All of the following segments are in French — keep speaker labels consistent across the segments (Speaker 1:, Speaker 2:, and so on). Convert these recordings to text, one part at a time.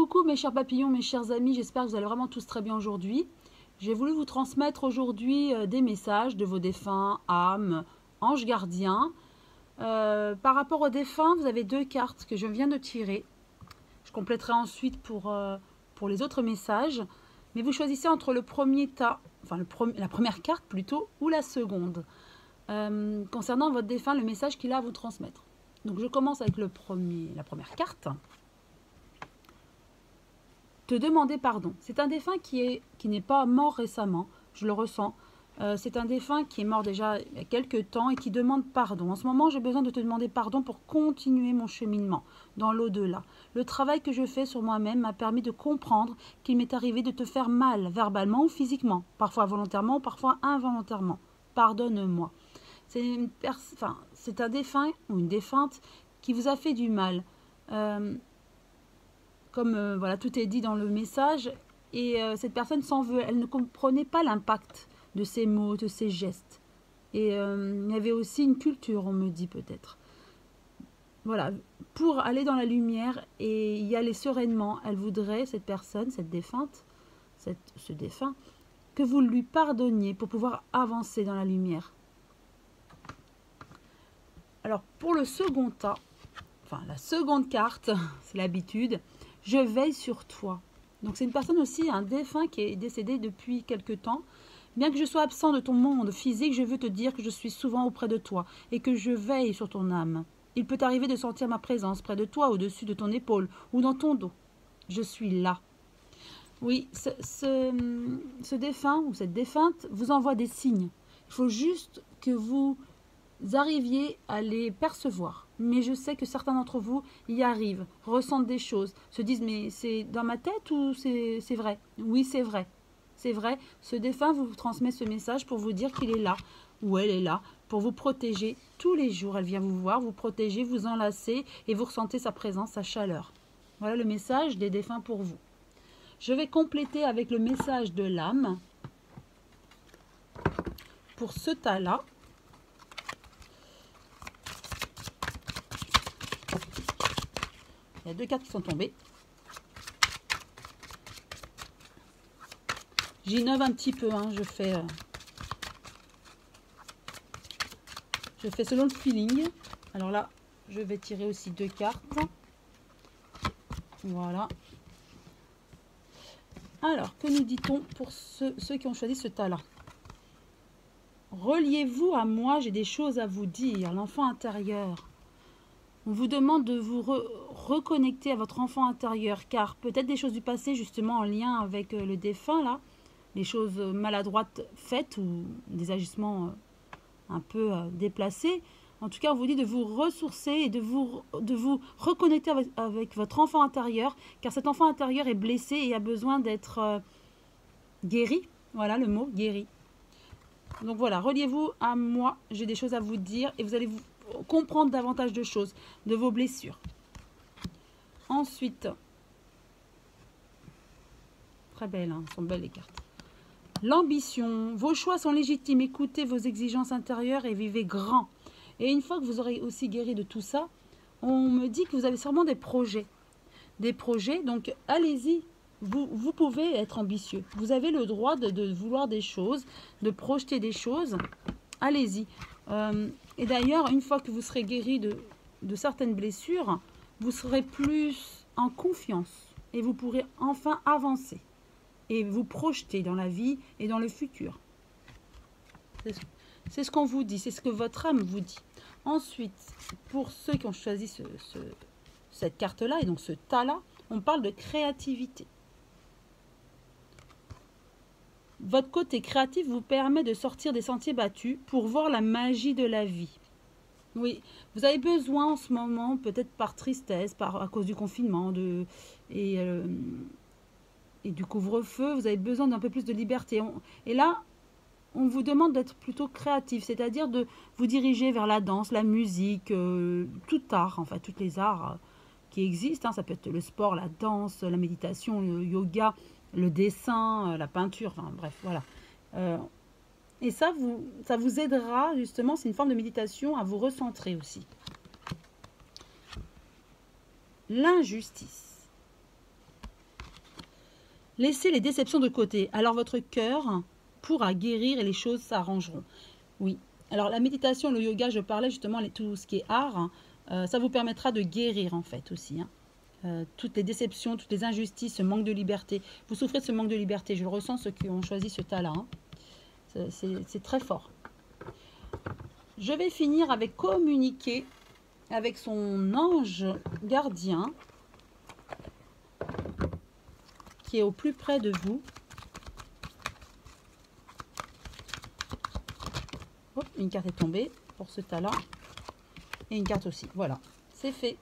Speaker 1: Coucou mes chers papillons, mes chers amis, j'espère que vous allez vraiment tous très bien aujourd'hui. J'ai voulu vous transmettre aujourd'hui des messages de vos défunts, âmes, anges gardiens. Par rapport aux défunts, vous avez deux cartes que je viens de tirer. Je compléterai ensuite pour les autres messages. Mais vous choisissez entre le premier tas, enfin la première carte plutôt, ou la seconde. Concernant votre défunt, le message qu'il a à vous transmettre. Donc je commence avec la première carte. Te demander pardon. C'est un défunt qui n'est pas mort récemment, je le ressens. C'est un défunt qui est mort déjà il y a quelques temps et qui demande pardon. En ce moment, j'ai besoin de te demander pardon pour continuer mon cheminement dans l'au-delà. Le travail que je fais sur moi-même m'a permis de comprendre qu'il m'est arrivé de te faire mal, verbalement ou physiquement, parfois volontairement, parfois involontairement. Pardonne-moi. C'est un défunt ou une défunte qui vous a fait du mal. Comme voilà, tout est dit dans le message, et cette personne s'en veut. Elle ne comprenait pas l'impact de ces mots, de ces gestes. Et il y avait aussi une culture, on me dit peut-être. Voilà, pour aller dans la lumière et y aller sereinement, elle voudrait, cette personne, cette défunte, ce défunt, que vous lui pardonniez pour pouvoir avancer dans la lumière. Alors, pour le second tas, enfin la seconde carte, c'est l'habitude, je veille sur toi. Donc c'est une personne aussi, un défunt qui est décédé depuis quelque temps. Bien que je sois absent de ton monde physique, je veux te dire que je suis souvent auprès de toi et que je veille sur ton âme. Il peut t'arriver de sentir ma présence près de toi, au-dessus de ton épaule ou dans ton dos. Je suis là. Oui, ce défunt ou cette défunte vous envoie des signes. Il faut juste que vous arriviez à les percevoir. Mais je sais que certains d'entre vous y arrivent, ressentent des choses, se disent mais c'est dans ma tête ou c'est vrai? Oui, c'est vrai. C'est vrai, ce défunt vous transmet ce message pour vous dire qu'il est là, ou elle est là, pour vous protéger tous les jours. Elle vient vous voir, vous protéger, vous enlacer et vous ressentez sa présence, sa chaleur. Voilà le message des défunts pour vous. Je vais compléter avec le message de l'âme pour ce tas-là. Il y a deux cartes qui sont tombées. J'innove un petit peu, hein. Je fais selon le feeling. Alors là, je vais tirer aussi deux cartes. Voilà. Alors, que nous dit-on pour ceux qui ont choisi ce tas-là? Reliez-vous à moi, j'ai des choses à vous dire. L'enfant intérieur. On vous demande de vous reconnecter à votre enfant intérieur, car peut-être des choses du passé, justement en lien avec le défunt, là, les choses maladroites faites ou des agissements un peu déplacés. En tout cas, on vous dit de vous ressourcer et de vous reconnecter avec votre enfant intérieur, car cet enfant intérieur est blessé et a besoin d'être guéri. Voilà le mot, guéri. Donc voilà, reliez-vous à moi, j'ai des choses à vous dire et vous allez vous comprendre davantage de choses, de vos blessures. Ensuite, très belles, hein, sont belles les cartes. L'ambition, vos choix sont légitimes, écoutez vos exigences intérieures et vivez grand. Et une fois que vous aurez aussi guéri de tout ça, on me dit que vous avez sûrement des projets. Des projets, donc allez-y, vous pouvez être ambitieux. Vous avez le droit de vouloir des choses, de projeter des choses. Allez-y. Et d'ailleurs, une fois que vous serez guéri de certaines blessures, vous serez plus en confiance et vous pourrez enfin avancer et vous projeter dans la vie et dans le futur. C'est ce qu'on vous dit, c'est ce que votre âme vous dit. Ensuite, pour ceux qui ont choisi cette carte-là et donc ce tas-là, on parle de créativité. Votre côté créatif vous permet de sortir des sentiers battus pour voir la magie de la vie. Oui, vous avez besoin en ce moment, peut-être par tristesse, à cause du confinement et du couvre-feu, vous avez besoin d'un peu plus de liberté. Et là, on vous demande d'être plutôt créatif, c'est-à-dire de vous diriger vers la danse, la musique, tout art, enfin tous les arts qui existent. Hein, ça peut être le sport, la danse, la méditation, le yoga, le dessin, la peinture, enfin bref, voilà. Et ça vous aidera justement, c'est une forme de méditation, à vous recentrer aussi. L'injustice. Laissez les déceptions de côté. Alors votre cœur pourra guérir et les choses s'arrangeront. Oui. Alors la méditation, le yoga, je parlais justement, tout ce qui est art, ça vous permettra de guérir en fait aussi. Toutes les déceptions, toutes les injustices, ce manque de liberté. Vous souffrez de ce manque de liberté. Je le ressens, ceux qui ont choisi ce tas-là. C'est très fort. Je vais finir avec communiquer avec son ange gardien qui est au plus près de vous. Hop, une carte est tombée pour ce tas-là. Et une carte aussi. Voilà, c'est fait.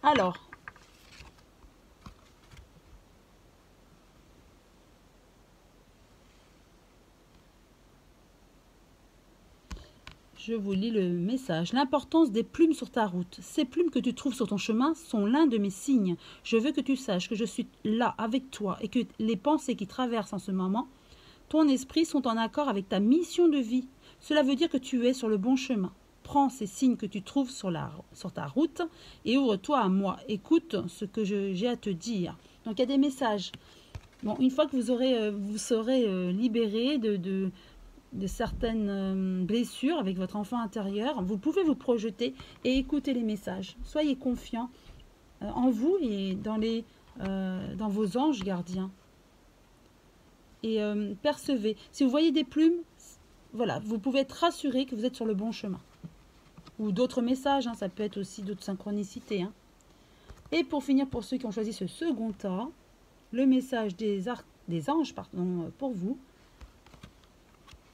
Speaker 1: Alors, je vous lis le message. L'importance des plumes sur ta route. Ces plumes que tu trouves sur ton chemin sont l'un de mes signes. Je veux que tu saches que je suis là avec toi et que les pensées qui traversent en ce moment, ton esprit sont en accord avec ta mission de vie. Cela veut dire que tu es sur le bon chemin. Prends ces signes que tu trouves sur ta route et ouvre-toi à moi. Écoute ce que j'ai à te dire. Donc il y a des messages. Bon, une fois que vous serez libéré de certaines blessures avec votre enfant intérieur, vous pouvez vous projeter et écouter les messages. Soyez confiants en vous et dans vos anges gardiens. Et percevez. Si vous voyez des plumes, voilà, vous pouvez être rassuré que vous êtes sur le bon chemin. Ou d'autres messages, ça peut être aussi d'autres synchronicités. Et pour finir, pour ceux qui ont choisi ce second tas, le message des anges pour vous.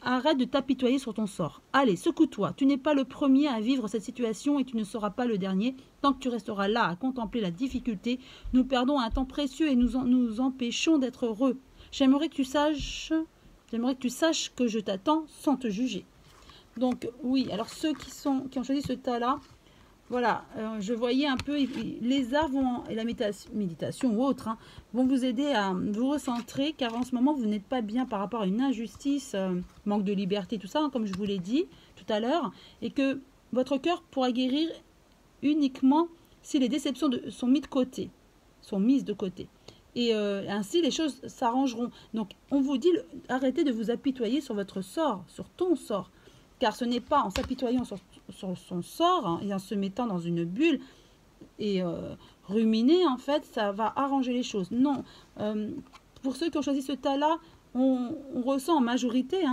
Speaker 1: Arrête de t'apitoyer sur ton sort. Allez, secoue-toi. Tu n'es pas le premier à vivre cette situation et tu ne seras pas le dernier. Tant que tu resteras là à contempler la difficulté, nous perdons un temps précieux et nous empêchons d'être heureux. J'aimerais que tu saches que je t'attends sans te juger. Donc oui, alors ceux qui ont choisi ce tas-là, voilà, je voyais un peu, les arts et la méditation ou autre, vont vous aider à vous recentrer, car en ce moment, vous n'êtes pas bien par rapport à une injustice, manque de liberté, tout ça, comme je vous l'ai dit tout à l'heure, et que votre cœur pourra guérir uniquement si les déceptions sont mises de côté. Et ainsi, les choses s'arrangeront. Donc, on vous dit, arrêtez de vous apitoyer sur votre sort, sur ton sort, car ce n'est pas en s'apitoyant sur son sort et en se mettant dans une bulle et ruminer, en fait, ça va arranger les choses. Non, pour ceux qui ont choisi ce tas-là, on ressent en majorité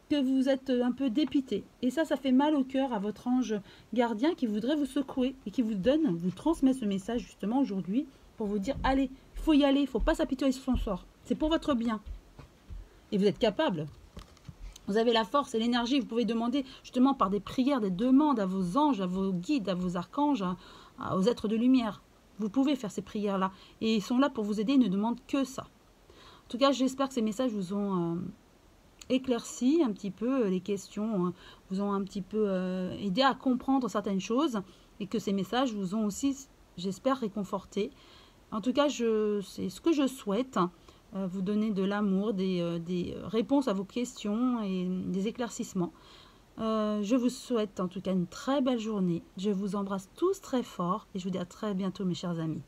Speaker 1: que vous êtes un peu dépité. Et ça fait mal au cœur à votre ange gardien qui voudrait vous secouer et qui vous transmet ce message justement aujourd'hui pour vous dire, allez, il faut y aller, il ne faut pas s'apitoyer sur son sort. C'est pour votre bien. Et vous êtes capable. Vous avez la force et l'énergie. Vous pouvez demander justement par des prières, des demandes à vos anges, à vos guides, à vos archanges, aux êtres de lumière. Vous pouvez faire ces prières-là. Et ils sont là pour vous aider. Ils ne demandent que ça. En tout cas, j'espère que ces messages vous ont éclairci un petit peu les questions, vous ont un petit peu aidé à comprendre certaines choses et que ces messages vous ont aussi, j'espère, réconforté. En tout cas, c'est ce que je souhaite. Vous donner de l'amour, des réponses à vos questions et des éclaircissements. Je vous souhaite en tout cas une très belle journée. Je vous embrasse tous très fort et je vous dis à très bientôt mes chers amis.